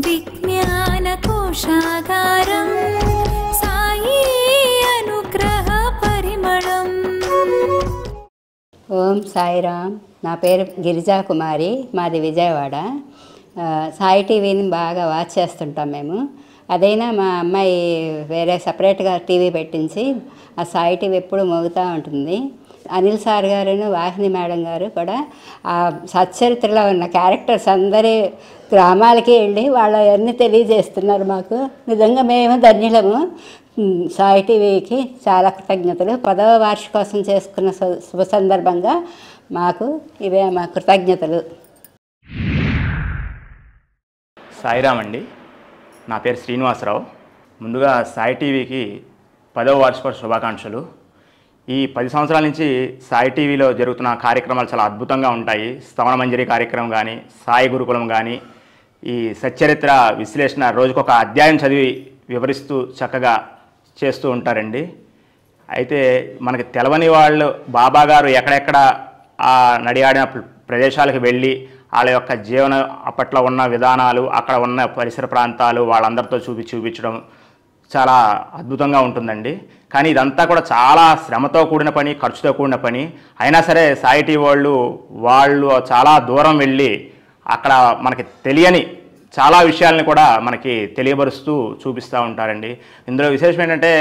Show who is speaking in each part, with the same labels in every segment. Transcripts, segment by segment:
Speaker 1: విజ్ఞాన కోశాగారం సాయి అనుగ్రహ పరిమళం.
Speaker 2: ఓం సాయిరామ్. నా పేరు గిరిజా కుమారి, మాది విజయవాడ. సాయి టీవీని బాగా వాచ్ చేస్తుంటాం మేము. అదైనా మా అమ్మాయి వేరే సపరేట్గా టీవీ పెట్టించి ఆ సాయి టీవీ ఎప్పుడు మోగుతూ ఉంటుంది. అనిల్ సార్ గారును వాహిని మేడం గారు కూడా ఆ సచ్చరిత్రలో ఉన్న క్యారెక్టర్స్ అందరి గ్రామాలకి వెళ్ళి వాళ్ళవన్నీ తెలియజేస్తున్నారు మాకు. నిజంగా మేము ధన్యులము. సాయి టీవీకి చాలా కృతజ్ఞతలు. 10వ వార్షికోత్సవం చేసుకున్న శుభ సందర్భంగా మాకు ఇవే మా కృతజ్ఞతలు.
Speaker 3: సాయిరామ్ అండి. నా పేరు శ్రీనివాసరావు. ముందుగా సాయి టీవీకి 10వ వార్షికోత్సవ శుభాకాంక్షలు. ఈ 10 సంవత్సరాల నుంచి సాయి టీవీలో జరుగుతున్న కార్యక్రమాలు చాలా అద్భుతంగా ఉంటాయి. స్తవన మంజరి కార్యక్రమం కానీ, సాయి గురుకులం కానీ, ఈ సచ్చరిత్ర విశ్లేషణ రోజుకొక అధ్యాయం చదివి వివరిస్తూ చక్కగా చేస్తూ ఉంటారండి. అయితే మనకి తెలవని వాళ్ళు బాబా గారు ఎక్కడెక్కడ నడియాడిన ప్రదేశాలకు వెళ్ళి వాళ్ళ యొక్క జీవన అప్పట్లో ఉన్న విధానాలు, అక్కడ ఉన్న పరిసర ప్రాంతాలు వాళ్ళందరితో చూపించడం చాలా అద్భుతంగా ఉంటుందండి. కానీ ఇదంతా కూడా చాలా శ్రమతో కూడిన పని, ఖర్చుతో కూడిన పని. అయినా సరే సాయి టీవీ వాళ్ళు చాలా దూరం వెళ్ళి అక్కడ మనకి తెలియని చాలా విషయాలని కూడా మనకి తెలియబరుస్తూ చూపిస్తూ ఉంటారండి. ఇందులో విశేషం ఏంటంటే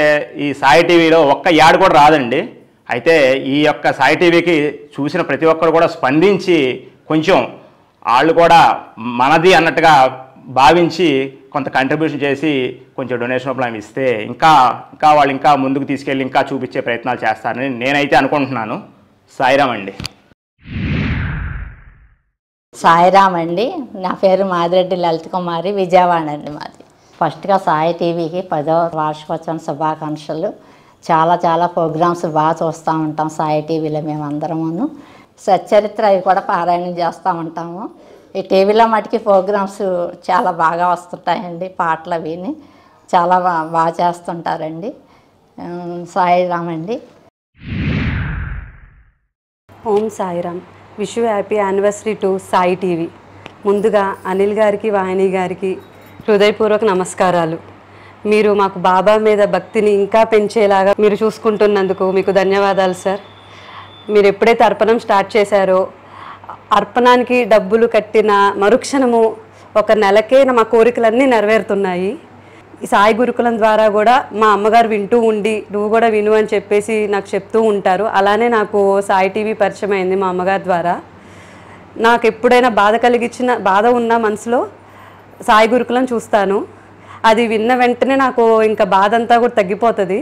Speaker 3: ఈ సాయి టీవీలో ఒక్క యాడ్ కూడా రాదండి. అయితే ఈ యొక్క సాయి టీవీకి చూసిన ప్రతి ఒక్కరు కూడా స్పందించి కొంచెం వాళ్ళు కూడా మనది అన్నట్టుగా భావించి కొంత కంట్రిబ్యూషన్ చేసి కొంచెం డొనేషన్ రూపంలో ఇస్తే ఇంకా వాళ్ళు ఇంకా ముందుకు తీసుకెళ్ళి ఇంకా చూపించే ప్రయత్నాలు చేస్తారని నేనైతే అనుకుంటున్నాను. సాయిరామ్ అండి.
Speaker 4: సాయిరామ్ అండి. నా పేరు మాదిరెడ్డి లలిత కుమారి, విజయవాడ అండి మాది. ఫస్ట్గా సాయి టీవీకి 10వ వార్షికోత్సవం శుభాకాంక్షలు. చాలా ప్రోగ్రామ్స్ బాగా చూస్తూ ఉంటాం సాయి టీవీలో మేమందరమును. సచ్చరిత్ర అవి కూడా పారాయణం చేస్తూ ఉంటాము. ఈ టీవీలో మటుకి ప్రోగ్రామ్స్ చాలా బాగా వస్తుంటాయండి. పాటలు విని చాలా బాగా చేస్తుంటారండి. సాయిరామ్ అండి.
Speaker 5: Om Sairam. Wish you happy anniversary to Sai TV. ముందుగా అనిల్ గారికి, వాహిని గారికి హృదయపూర్వక నమస్కారాలు. మీరు మాకు బాబా మీద భక్తిని ఇంకా పెంచేలాగా మీరు చూసుకుంటున్నందుకు మీకు ధన్యవాదాలు సార్. మీరు ఎప్పుడైతే అర్పణం స్టార్ట్ చేశారో అర్పణానికి డబ్బులు కట్టిన మరుక్షణము ఒక నెలకే మా కోరికలన్నీ నెరవేరుతున్నాయి. ఈ సాయి గురుకులం ద్వారా కూడా మా అమ్మగారు వింటూ ఉండి నువ్వు కూడా విను అని చెప్పేసి నాకు చెప్తూ ఉంటారు. అలానే నాకు సాయి టీవీ పరిచయం అయింది మా అమ్మగారి ద్వారా. నాకు ఎప్పుడైనా బాధ ఉన్న మనసులో సాయి గురుకులం చూస్తాను. అది విన్న వెంటనే నాకు ఇంకా బాధ అంతా కూడా తగ్గిపోతుంది.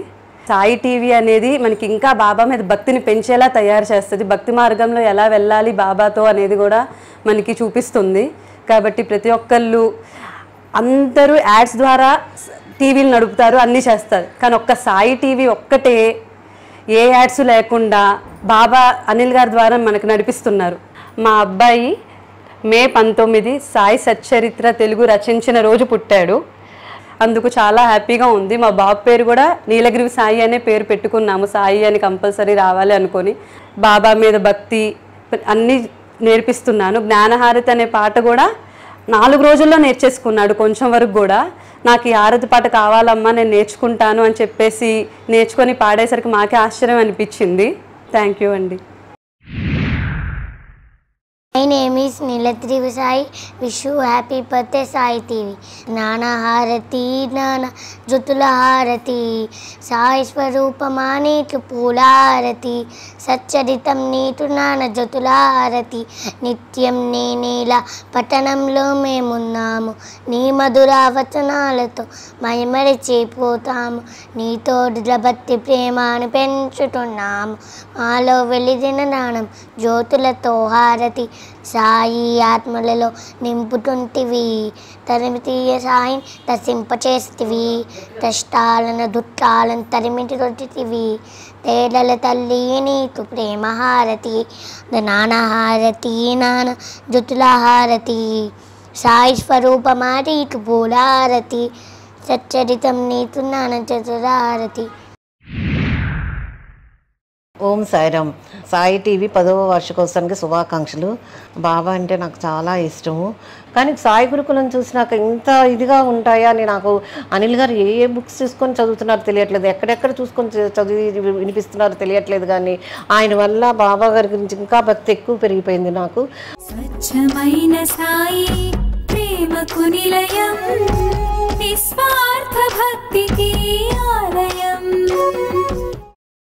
Speaker 5: సాయి టీవీ అనేది మనకి ఇంకా బాబా మీద భక్తిని పెంచేలా తయారు చేస్తుంది. భక్తి మార్గంలో ఎలా వెళ్ళాలి బాబాతో అనేది కూడా మనకి చూపిస్తుంది. కాబట్టి ప్రతి ఒక్కళ్ళు అందరూ యాడ్స్ ద్వారా టీవీలు నడుపుతారు, అన్నీ చేస్తారు. కానీ ఒక్క సాయి టీవీ ఒక్కటే ఏ యాడ్స్ లేకుండా బాబా అనిల్ గారి ద్వారా మనకు నడిపిస్తున్నారు. మా అబ్బాయి మే 19 సాయి సచ్చరిత్ర తెలుగు రచించిన రోజు పుట్టాడు. అందుకు చాలా హ్యాపీగా ఉంది. మా బాబు పేరు కూడా నీలగిరి సాయి అనే పేరు పెట్టుకున్నాము. సాయి అని కంపల్సరీ రావాలి అనుకొని బాబా మీద భక్తి అన్నీ నేర్పిస్తున్నాను. జ్ఞానహారతి అనే పాట కూడా 4 రోజుల్లో నేర్చేసుకున్నాడు. కొంచెం వరకు కూడా నాకు ఈ హారతి పాట కావాలమ్మా, నేను నేర్చుకుంటాను అని చెప్పేసి నేర్చుకొని పాడేసరికి మాకే ఆశ్చర్యం అనిపించింది. థ్యాంక్ యూ అండి.
Speaker 6: My name is Nilatri Sai. Wish you happy birthday Sai TV. Nana Harati, Nana Jutula Harati, Sai Swarupama Neetu Pula Harati, Satcharitam Neetu Nana Jutula Harati, Nityam Neela Patanamlo Memunnamu, Ni Madura Vatanalato, Mayamarichi Potamu, Nito Dilabatti Premanu Penchutunam, Malo Velidinanam, Jotulato Harati, Sai ఆత్మలలో నింపుతుంటివి, తరిమితీయ సాయిని దర్శింపచేస్తివి, కష్టాలను దుఃఖాలను తరిమిటి కొట్టితివి, తేడల తల్లి నీకు ప్రేమ హారతి, నానా హారతి నాన్న జుతుల హారతి, సాయి స్వరూపమా నీకు పూలారతి, సచ్చరితం నీకు నాన్న జతుల హారతి.
Speaker 7: ఓం సాయిరామ్. సాయి టీవీ 10వ వార్షికోత్సవానికి శుభాకాంక్షలు. బాబా అంటే నాకు చాలా ఇష్టము. కానీ సాయి గురుకులను చూసినాక ఇంత ఇదిగా ఉంటాయా అని నాకు అనిల్ గారు ఏ బుక్స్ తీసుకొని చదువుతున్నారో తెలియట్లేదు, ఎక్కడెక్కడ చూసుకొని చదివి వినిపిస్తున్నారో తెలియట్లేదు. కానీ ఆయన వల్ల బాబా గారి గురించి ఇంకా భక్తి ఎక్కువ పెరిగిపోయింది నాకు.
Speaker 1: స్వచ్ఛమైన సాయి ప్రేమకు నిలయం